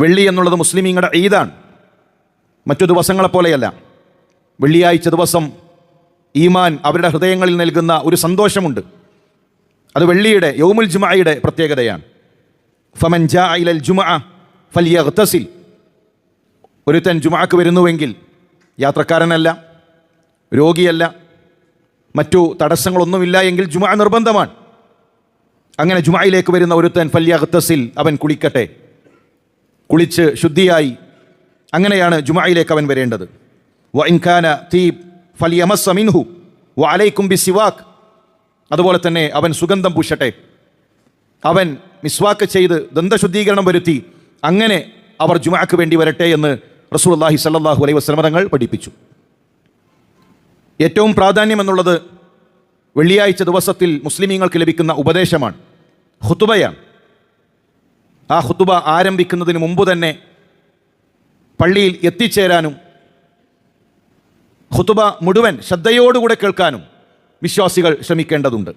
വെള്ളി എന്നുള്ളത് മുസ്ലിമീങ്ങളുടെ ഈദാണ്, മറ്റു ദിവസങ്ങളെപ്പോലെയല്ല. വെള്ളിയാഴ്ച ദിവസം ഈമാൻ അവരുടെ ഹൃദയങ്ങളിൽ നൽകുന്ന ഒരു സന്തോഷമുണ്ട്. അത് വെള്ളിയുടെ യൗമുൽ ജുമഅയുടെ പ്രത്യേകതയാണ്. ഫമൻ ജാഅ ഇലൽ ജുമഅ ഫൽയഗ്തസിൽ. ഒരുത്തൻ ജുമഅക്ക് വരുന്നുവെങ്കിൽ, യാത്രക്കാരനല്ല, രോഗിയല്ല, മറ്റു തടസ്സങ്ങളൊന്നുമില്ല എങ്കിൽ ജുമഅ നിർബന്ധമാണ്. അങ്ങനെ ജുമഅയിലേക്ക് വരുന്ന ഒരുത്തൻ ഫൽയഗ്തസിൽ, അവൻ കുളിക്കട്ടെ, കുളിച്ച് ശുദ്ധിയായി, അങ്ങനെയാണ് ജുമഅയിലേക്ക് അവൻ വരേണ്ടത്. വഇൻ കാന തീബ് ഫൽയമസ്സ മിൻഹു വഅലൈക്കും ബിസിവാക്. അതുപോലെ തന്നെ അവൻ സുഗന്ധം പൂശട്ടെ, അവൻ മിസ്വാക്ക് ചെയ്ത് ദന്തശുദ്ധീകരണം വരുത്തി, അങ്ങനെ അവർ ജുമഅക്ക് വേണ്ടി വരട്ടെ എന്ന് റസൂലുള്ളാഹി സ്വല്ലല്ലാഹു അലൈഹി വസല്ലം തങ്ങൾ പഠിപ്പിച്ചു. ഏറ്റവും പ്രാധാന്യം എന്നുള്ളത് വെള്ളിയാഴ്ച ദിവസത്തിൽ മുസ്ലിമീങ്ങൾക്ക് ലഭിക്കുന്ന ഉപദേശമാണ്, ഖുതുബയാണ്. ആ ഖുതുബ ആരംഭിക്കുന്നതിന് മുമ്പ് തന്നെ പള്ളിയിൽ എത്തിച്ചേരാനും ഖുതുബ മുഴുവൻ ശ്രദ്ധയോടുകൂടെ കേൾക്കാനും വിശ്വാസികൾ ശ്രമിക്കേണ്ടതുണ്ട്.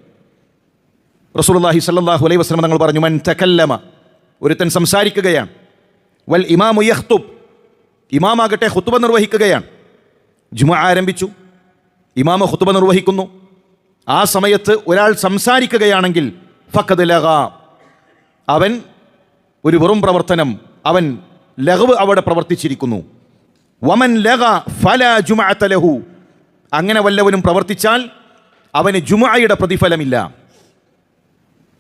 റസൂലുള്ളാഹി സ്വല്ലല്ലാഹു അലൈഹി വസല്ലം തങ്ങൾ പറഞ്ഞു, മൻ തകല്ലമ, ഒരുത്തൻ സംസാരിക്കുകയാണ്, വൽ ഇമാമു യഖ്തുബ്, ഇമാമാകട്ടെ ഖുതുബ നിർവഹിക്കുകയാണ്. ജുമുഅ ആരംഭിച്ചു, ഇമാമ ഖുതുബ നിർവഹിക്കുന്നു. ആ സമയത്ത് ഒരാൾ സംസാരിക്കുകയാണെങ്കിൽ ഫഖദ് ലഗാ, അവൻ ഒരു വെറും പ്രവർത്തനം, അവൻ ലഗ്വ് അവിടെ പ്രവർത്തിച്ചിരിക്കുന്നു. വമൻ ലഗാ ഫലാ ജുമഅത ലഹു, അങ്ങനെ വല്ലവനും പ്രവർത്തിച്ചാൽ അവന് ജുമുഅയുടെ പ്രതിഫലമില്ല.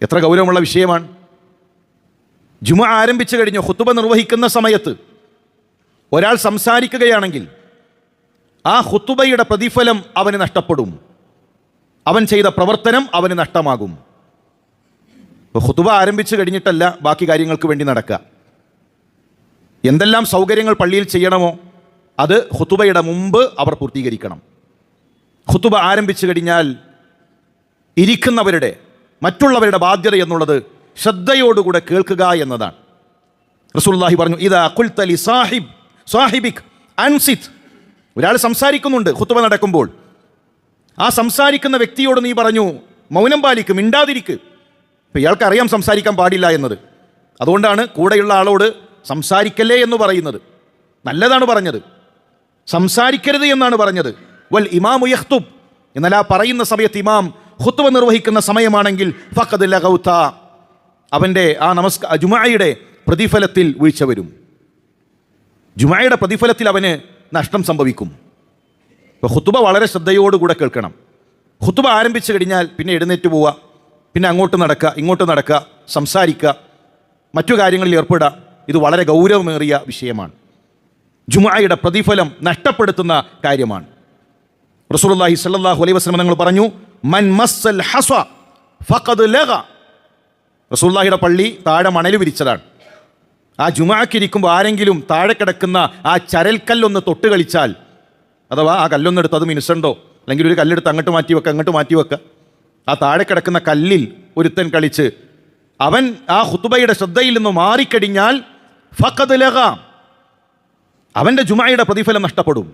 എത്ര ഗൗരവമുള്ള വിഷയമാണ്. ജുമുഅ ആരംഭിച്ചു കഴിഞ്ഞു, ഖുതുബ നിർവഹിക്കുന്ന സമയത്ത് ഒരാൾ സംസാരിക്കുകയാണെങ്കിൽ ആ ഖുതുബയുടെ പ്രതിഫലം അവന് നഷ്ടപ്പെടും, അവൻ ചെയ്ത പ്രവർത്തനം അവന് നഷ്ടമാകും. ഖുതുബ ആരംഭിച്ചു കഴിഞ്ഞിട്ടല്ല ബാക്കി കാര്യങ്ങൾക്ക് വേണ്ടി നടക്കുക. എന്തെല്ലാം സൗകര്യങ്ങൾ പള്ളിയിൽ ചെയ്യണമോ അത് ഖുതുബയുടെ മുമ്പ് അവർ പൂർത്തീകരിക്കണം. ഖുതുബ ആരംഭിച്ചു കഴിഞ്ഞാൽ ഇരിക്കുന്നവരുടെ, മറ്റുള്ളവരുടെ ബാധ്യത എന്നുള്ളത് ശ്രദ്ധയോടുകൂടെ കേൾക്കുക എന്നതാണ്. റസൂലുള്ളാഹി പറഞ്ഞു, ഇദാ ഖുൽത ലി സാഹിബിക് അൻസിത്, ഒരാൾ സംസാരിക്കുന്നുണ്ട് ഖുതുബ നടക്കുമ്പോൾ, ആ സംസാരിക്കുന്ന വ്യക്തിയോട് നീ പറഞ്ഞു മൗനം പാലിക്ക്, മിണ്ടാതിരിക്ക്. ഇപ്പം ഇയാൾക്ക് അറിയാം സംസാരിക്കാൻ പാടില്ല എന്നത്, അതുകൊണ്ടാണ് കൂടെയുള്ള ആളോട് സംസാരിക്കല്ലേ എന്ന് പറയുന്നത്. നല്ലതാണ് പറഞ്ഞത്, സംസാരിക്കരുത് എന്നാണ് പറഞ്ഞത്. വൽ ഇമാമു യഖ്തുബ്, എന്നാൽ ആ പറയുന്ന സമയത്ത് ഇമാം ഖുതുബ നിർവഹിക്കുന്ന സമയമാണെങ്കിൽ ഫഖദ് ലഗൗത, അവൻ്റെ ആ ജുമഅയുടെ പ്രതിഫലത്തിൽ വീഴ്ച വരും, ജുമഅയുടെ പ്രതിഫലത്തിൽ അവന് നഷ്ടം സംഭവിക്കും. അപ്പോൾ ഖുതുബ വളരെ ശ്രദ്ധയോടുകൂടെ കേൾക്കണം. ഖുതുബ ആരംഭിച്ചു കഴിഞ്ഞാൽ പിന്നെ എഴുന്നേറ്റ് പോവുക, പിന്നെ അങ്ങോട്ട് നടക്കുക, ഇങ്ങോട്ട് നടക്കുക, സംസാരിക്കുക, മറ്റു കാര്യങ്ങളിൽ ഏർപ്പെടുക, ഇത് വളരെ ഗൗരവമേറിയ വിഷയമാണ്. ജുമുഅയുടെ പ്രതിഫലം നഷ്ടപ്പെടുത്തുന്ന കാര്യമാണ്. റസൂലുള്ളാഹി സ്വല്ലല്ലാഹു അലൈഹി വസല്ലം തങ്ങൾ പറഞ്ഞു, മൻ മസ്സൽ ഹസ ഫഖദ് ലഗ. റസൂലുള്ളാഹിയുടെ പള്ളി താഴെ മണൽ വിരിച്ചതാണ്. ആ ജുമുഅക്കിരിക്കുമ്പോൾ ആരെങ്കിലും താഴെ കിടക്കുന്ന ആ ചരൽക്കല്ലൊന്ന് തൊട്ട് കളിച്ചാൽ, അഥവാ ആ കല്ലൊന്നെടുത്ത് അത് മിനുസണ്ടോ, അല്ലെങ്കിൽ ഒരു കല്ലെടുത്ത് അങ്ങോട്ട് മാറ്റി വെക്കുക, അങ്ങോട്ട് മാറ്റി വെക്കുക, ആ താഴെ കിടക്കുന്ന കല്ലിൽ ഒരുത്തൻ കളിച്ച് അവൻ ആ ഖുതുബയുടെ ശ്രദ്ധയിൽ നിന്ന് മാറിക്കഴിഞ്ഞാൽ ഫഖദ് ലഗ, അവൻ്റെ ജുമഅയുടെ പ്രതിഫലം നഷ്ടപ്പെടും.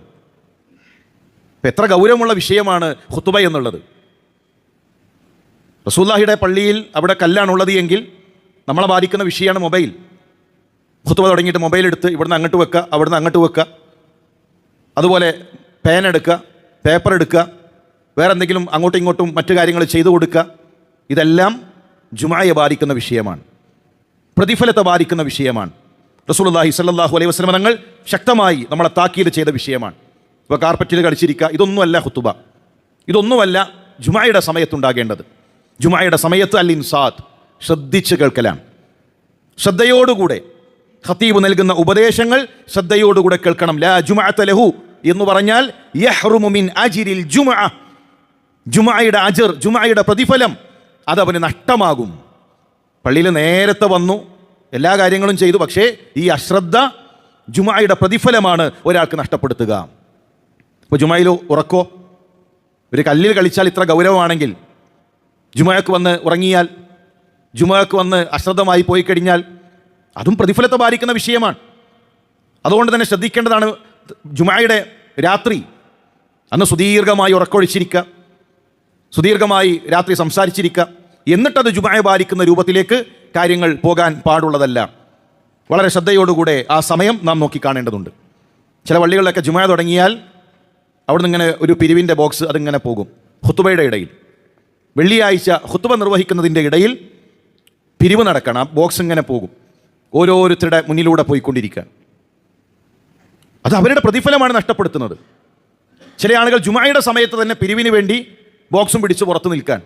എത്ര ഗൗരവമുള്ള വിഷയമാണ് ഖുതുബ എന്നുള്ളത്. റസൂലുള്ളാഹിയുടെ പള്ളിയിൽ അവിടെ കല്ലാണുള്ളത് എങ്കിൽ നമ്മളെ ബാധിക്കുന്ന വിഷയമാണ് മൊബൈൽ. ഖുതുബ തുടങ്ങിയിട്ട് മൊബൈൽ എടുത്ത് ഇവിടുന്ന് അങ്ങോട്ട് വെക്കുക, അവിടുന്ന് അങ്ങോട്ട് വെക്കുക, അതുപോലെ പേൻ എടുക്കുക, പേപ്പർ എടുക്കുക, വേറെ എന്തെങ്കിലും അങ്ങോട്ടും ഇങ്ങോട്ടും മറ്റു കാര്യങ്ങൾ ചെയ്തു കൊടുക്കുക, ഇതെല്ലാം ജുമഅയെ ബാധിക്കുന്ന വിഷയമാണ്, പ്രതിഫലത്തെ ബാധിക്കുന്ന വിഷയമാണ്. റസൂലുള്ളാഹി സ്വല്ലല്ലാഹു അലൈഹി വസല്ലം തങ്ങൾ ശക്തമായി നമ്മളെ താക്കീത് ചെയ്ത വിഷയമാണ്. ഇപ്പോൾ കാർപ്പറ്റിൽ കളിച്ചിരിക്കുക, ഇതൊന്നുമല്ല ഖുതുബ, ഇതൊന്നുമല്ല ജുമഅയുടെ സമയത്തുണ്ടാകേണ്ടത്. ജുമഅയുടെ സമയത്ത് അൽ ഇൻസാത്ത്, ശ്രദ്ധിച്ച് കേൾക്കലാണ്, ശ്രദ്ധയോടുകൂടെ ഖതീബ് നൽകുന്ന ഉപദേശങ്ങൾ ശ്രദ്ധയോടുകൂടെ കേൾക്കണം. ലാ ജുമഅത ലഹു എന്ന് പറഞ്ഞാൽ യഹ്റുമു മിൻ അജ്രിൽ ജുമഅ, ജുമഅയുടെ അജ്ർ, ജുമഅയുടെ പ്രതിഫലം അതവന് നഷ്ടമാകും. പള്ളിയിൽ നേരത്തെ വന്നു, എല്ലാ കാര്യങ്ങളും ചെയ്തു, പക്ഷേ ഈ അശ്രദ്ധ ജുമഅയുടെ പ്രതിഫലമാണ് ഒരാൾക്ക് നഷ്ടപ്പെടുത്തുക. ഇപ്പോൾ ജുമഅയിൽ ഉറക്കോ, ഒരു കല്ലിൽ കളിച്ചാൽ ഇത്ര ഗൗരവമാണെങ്കിൽ ജുമഅക്ക് വന്ന് ഉറങ്ങിയാൽ, ജുമഅക്ക് വന്ന് അശ്രദ്ധമായി പോയി കഴിഞ്ഞാൽ അതും പ്രതിഫലത്തെ ബാധിക്കുന്ന വിഷയമാണ്. അതുകൊണ്ട് തന്നെ ശ്രദ്ധിക്കേണ്ടതാണ്. ജുമഅയുടെ രാത്രി അന്ന് സുദീർഘമായി ഉറക്കൊഴിച്ചിരിക്കുക, സുദീർഘമായി രാത്രി സംസാരിച്ചിരിക്കുക, എന്നിട്ടത് ജുമഅയെ ബാധിക്കുന്ന രൂപത്തിലേക്ക് കാര്യങ്ങൾ പോകാൻ പാടുള്ളതല്ല. വളരെ ശ്രദ്ധയോടുകൂടെ ആ സമയം നാം നോക്കിക്കാണേണ്ടതുണ്ട്. ചില പള്ളികളിലൊക്കെ ജുമാ തുടങ്ങിയാൽ അവിടുന്ന് ഇങ്ങനെ ഒരു പിരിവിൻ്റെ ബോക്സ് അതിങ്ങനെ പോകും. ഖുതുബയുടെ ഇടയിൽ വെള്ളിയാഴ്ച ഖുതുബ നിർവഹിക്കുന്നതിൻ്റെ ഇടയിൽ പിരിവ് നടക്കണം. ആ ബോക്സ് ഇങ്ങനെ പോകും, ഓരോരുത്തരുടെ മുന്നിലൂടെ പോയിക്കൊണ്ടിരിക്കുക. അത് അവരുടെ പ്രതിഫലമാണ് നഷ്ടപ്പെടുത്തുന്നത്. ചില ആളുകൾ ജുമായുടെ സമയത്ത് തന്നെ പിരിവിന് വേണ്ടി ബോക്സും പിടിച്ച് പുറത്തു നിൽക്കാൻ.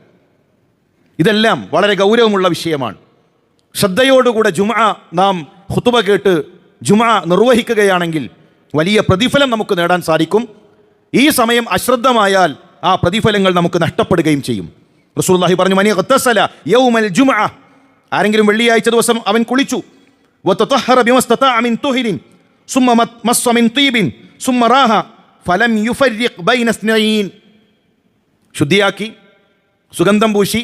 ഇതെല്ലാം വളരെ ഗൗരവമുള്ള വിഷയമാണ്. ശ്രദ്ധയോടുകൂടെ ജുമാ നാം ഖുതുബ കേട്ട് ജുമാ നിർവഹിക്കുകയാണെങ്കിൽ വലിയ പ്രതിഫലം നമുക്ക് നേടാൻ സാധിക്കും. ഈ സമയം അശ്രദ്ധമായാൽ ആ പ്രതിഫലങ്ങൾ നമുക്ക് നഷ്ടപ്പെടുകയും ചെയ്യും. റസൂലുള്ളാഹി പറഞ്ഞു, മനി ഖത്തസല യൗമൽ ജുമുഅ, ആരെങ്കിലും വെള്ളിയാഴ്ച ദിവസം അവൻ കുളിച്ചു, വതതഹറ ബിമസ്തതഅ മിൻ തുഹിരിൻ സുമ്മ മസ്സ മിൻ തീബിൻ സുമ്മ റാഹ ഫലം യുഫരിഖ് ബൈന സ്നൈൻ, ശുദ്ധിയാക്കി സുഗന്ധം പൂശി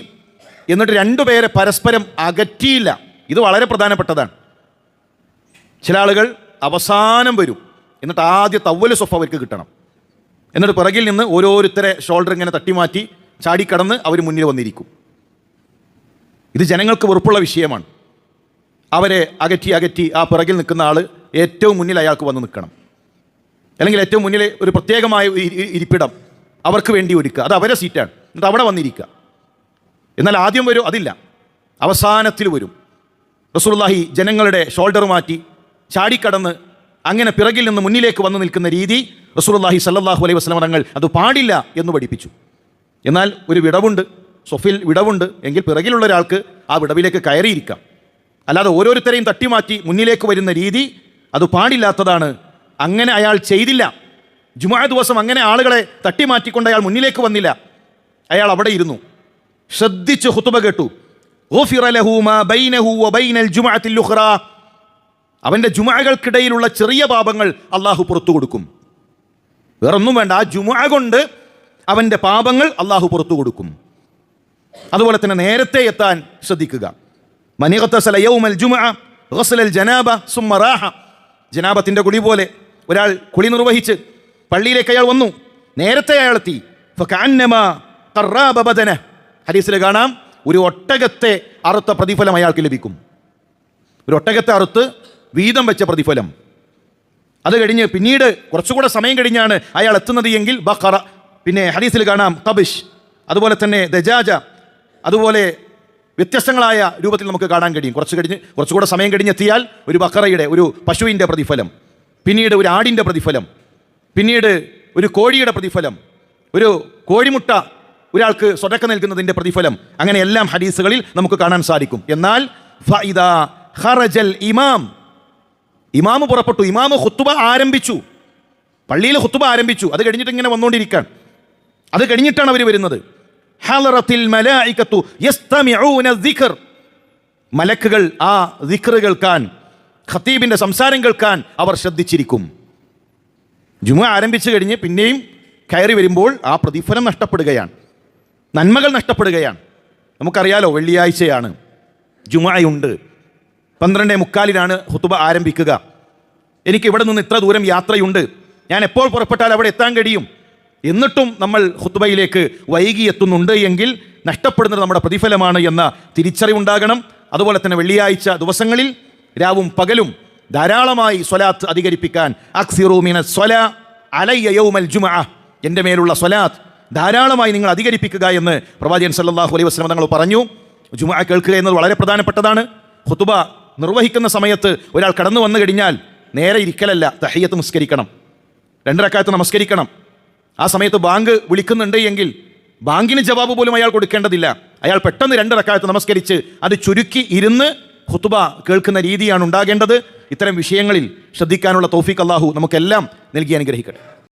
എന്നിട്ട് രണ്ടുപേരെ പരസ്പരം അകറ്റിയില്ല. ഇത് വളരെ പ്രധാനപ്പെട്ടതാണ്. ചില ആളുകൾ അവസാനം വരും, എന്നിട്ട് ആദ്യത്തെ അവ്വൽ സ്വഫ് അവർക്ക് കിട്ടണം. എന്നിട്ട് പിറകിൽ നിന്ന് ഓരോരുത്തരെ ഷോൾഡർ ഇങ്ങനെ തട്ടിമാറ്റി ചാടിക്കടന്ന് അവർ മുന്നിൽ വന്നിരിക്കും. ഇത് ജനങ്ങൾക്ക് വെറുപ്പുള്ള വിഷയമാണ്. അവരെ അകറ്റി അകറ്റി ആ പിറകിൽ നിൽക്കുന്ന ആൾ ഏറ്റവും മുന്നിൽ അയാൾക്ക് വന്ന് നിൽക്കണം. അല്ലെങ്കിൽ ഏറ്റവും മുന്നിൽ ഒരു പ്രത്യേകമായ ഇരിപ്പിടം അവർക്ക് വേണ്ടി ഒരുക്കുക. അത് അവരെ സീറ്റാണ്. എന്നിട്ട് അവിടെ വന്നിരിക്കുക. എന്നാൽ ആദ്യം വരും, അതില്ല, അവസാനത്തിൽ വരും. റസൂലുള്ളാഹി ജനങ്ങളുടെ ഷോൾഡർ മാറ്റി ചാടിക്കടന്ന് അങ്ങനെ പിറകിൽ നിന്ന് മുന്നിലേക്ക് വന്ന് നിൽക്കുന്ന രീതി റസൂലുള്ളാഹി സ്വല്ലല്ലാഹു അലൈഹി വസല്ലം തങ്ങൾ അത് പാടില്ല എന്ന് പഠിപ്പിച്ചു. എന്നാൽ ഒരു വിടവുണ്ട്, സൊഫിൽ വിടവുണ്ട് എങ്കിൽ പിറകിലുള്ള ഒരാൾക്ക് ആ വിടവിലേക്ക് കയറിയിരിക്കാം. അല്ലാതെ ഓരോരുത്തരെയും തട്ടിമാറ്റി മുന്നിലേക്ക് വരുന്ന രീതി അത് പാടില്ലാത്തതാണ്. അങ്ങനെ അയാൾ ചെയ്തില്ല. ജുമുഅ ദിവസം അങ്ങനെ ആളുകളെ തട്ടിമാറ്റിക്കൊണ്ട് അയാൾ മുന്നിലേക്ക് വന്നില്ല. അയാൾ അവിടെ ഇരുന്നു, ശ്രദ്ധിച്ച് ഖുതുബ കേട്ടു. ഗുഫിറ ലഹു മാ ബൈനഹു വബൈനൽ ജുമുഅത്തിൽ ഉഖ്റ, അവൻ്റെ ജുമുഅകൾക്കിടയിലുള്ള ചെറിയ പാപങ്ങൾ അള്ളാഹു പുറത്തു കൊടുക്കും. വേറൊന്നും വേണ്ട, ആ ജുമുഅ കൊണ്ട് അവൻ്റെ പാപങ്ങൾ അള്ളാഹു പുറത്തു കൊടുക്കും. അതുപോലെ തന്നെ നേരത്തെ എത്താൻ ശ്രദ്ധിക്കുക. മൻ ഇഗ്തസല യൗമൽ ജുമുഅ ഗസ്ലൽ ജനാബ സുമ്മ റാഹ, ജനാബത്തിൻ്റെ കുളി പോലെ ഒരാൾ കുളി നിർവഹിച്ച് പള്ളിയിലേക്ക് അയാൾ വന്നു, നേരത്തെ അയാൾ എത്തി. ഫകഅന്നമാ ഖറാബ ബദന, ഹദീസിൽ കാണാം ഒരു ഒട്ടകത്തെ അറുത്ത പ്രതിഫലം അയാൾക്ക് ലഭിക്കും. ഒരു ഒട്ടകത്തെ അറുത്ത് വീതം വെച്ച പ്രതിഫലം. അത് കഴിഞ്ഞ് പിന്നീട് കുറച്ചുകൂടെ സമയം കഴിഞ്ഞാണ് അയാൾ എത്തുന്നത് എങ്കിൽ ബഖറ, പിന്നെ ഹദീസിൽ കാണാം കബിഷ്, അതുപോലെ തന്നെ ദജാജ, അതുപോലെ വ്യത്യസ്തങ്ങളായ രൂപത്തിൽ നമുക്ക് കാണാൻ കഴിയും. കുറച്ചുകൂടെ സമയം കഴിഞ്ഞെത്തിയാൽ ഒരു ബഖറയുടെ, ഒരു പശുവിൻ്റെ പ്രതിഫലം, പിന്നീട് ഒരു ആടിൻ്റെ പ്രതിഫലം, പിന്നീട് ഒരു കോഴിയുടെ പ്രതിഫലം, ഒരു കോഴിമുട്ട ഒരാൾക്ക് സ്വതക്ക നൽകുന്നതിൻ്റെ പ്രതിഫലം. അങ്ങനെ എല്ലാം ഹദീസുകളിൽ നമുക്ക് കാണാൻ സാധിക്കും. എന്നാൽ ഫഇദാ ഖറജൽ ഇമാം, ഇമാമ് പുറപ്പെട്ടു, ഇമാമ് ഖുതുബ ആരംഭിച്ചു, പള്ളിയിൽ ഖുതുബ ആരംഭിച്ചു, അത് കഴിഞ്ഞിട്ട് ഇങ്ങനെ വന്നുകൊണ്ടിരിക്കാൻ, അത് കഴിഞ്ഞിട്ടാണ് അവർ വരുന്നത്. ഹളറത്തിൽ മലായികത്തു യസ്തമിഊന ദിക്ർ, മലക്കുകൾ ആ ദിക്ർ കേൾക്കാൻ, ഖതീബിൻ്റെ സംസാരം കേൾക്കാൻ അവർ ശ്രദ്ധിച്ചിരിക്കും. ജുമുഅ ആരംഭിച്ചു കഴിഞ്ഞ് പിന്നെയും കയറി വരുമ്പോൾ ആ പ്രതിഫലം നഷ്ടപ്പെടുകയാണ്, നന്മകൾ നഷ്ടപ്പെടുകയാണ്. നമുക്കറിയാലോ, വെള്ളിയാഴ്ചയാണ്, ജുമുഅയുണ്ട്, 12:45 ഖുതുബ ആരംഭിക്കുക. എനിക്ക് ഇവിടെ നിന്ന് ഇത്ര ദൂരം യാത്രയുണ്ട്, ഞാൻ എപ്പോൾ പുറപ്പെട്ടാൽ അവിടെ എത്താൻ കഴിയും, എന്നിട്ടും നമ്മൾ ഖുതുബയിലേക്ക് വൈകി എത്തുന്നുണ്ട് എങ്കിൽ നഷ്ടപ്പെടുന്നത് നമ്മുടെ പ്രതിഫലമാണ് എന്ന തിരിച്ചറിവുണ്ടാകണം. അതുപോലെ തന്നെ വെള്ളിയാഴ്ച ദിവസങ്ങളിൽ രാവും പകലും ധാരാളമായി സ്വലാത്ത് അധികരിപ്പിക്കാൻ, അക്സിറു മിനസ് സ്വലാ അലയ്യ യൗമൽ ജുമുഅ, എൻ്റെ മേലുള്ള സ്വലാത്ത് ധാരാളമായി നിങ്ങൾ അധികരിപ്പിക്കുക എന്ന് പ്രവാചകൻ സല്ലല്ലാഹു അലൈഹി വസല്ലം തങ്ങൾ പറഞ്ഞു. ജുമുഅ കേൾക്കുക എന്നത് വളരെ പ്രധാനപ്പെട്ടതാണ്. ഖുതുബ നിർവഹിക്കുന്ന സമയത്ത് ഒരാൾ കടന്നു വന്നു കഴിഞ്ഞാൽ നേരെ ഇരിക്കലല്ല, തഹിയ്യത്ത് നിസ്കരിക്കണം, 2 റക്അത്ത് നമസ്കരിക്കണം. ആ സമയത്ത് ബാങ്ക് വിളിക്കുന്നുണ്ട് എങ്കിൽ ബാങ്കിന് ജവാബ് പോലും അയാൾ കൊടുക്കേണ്ടതില്ല. അയാൾ പെട്ടെന്ന് 2 റക്അത്ത് നമസ്കരിച്ച് അത് ചുരുക്കി ഇരുന്ന് ഖുതുബ കേൾക്കുന്ന രീതിയാണ് ഉണ്ടാകേണ്ടത്. ഇത്തരം വിഷയങ്ങളിൽ ശ്രദ്ധിക്കാനുള്ള തൗഫീഖ് അല്ലാഹു നമുക്കെല്ലാം നൽകി അനുഗ്രഹിക്കട്ടെ.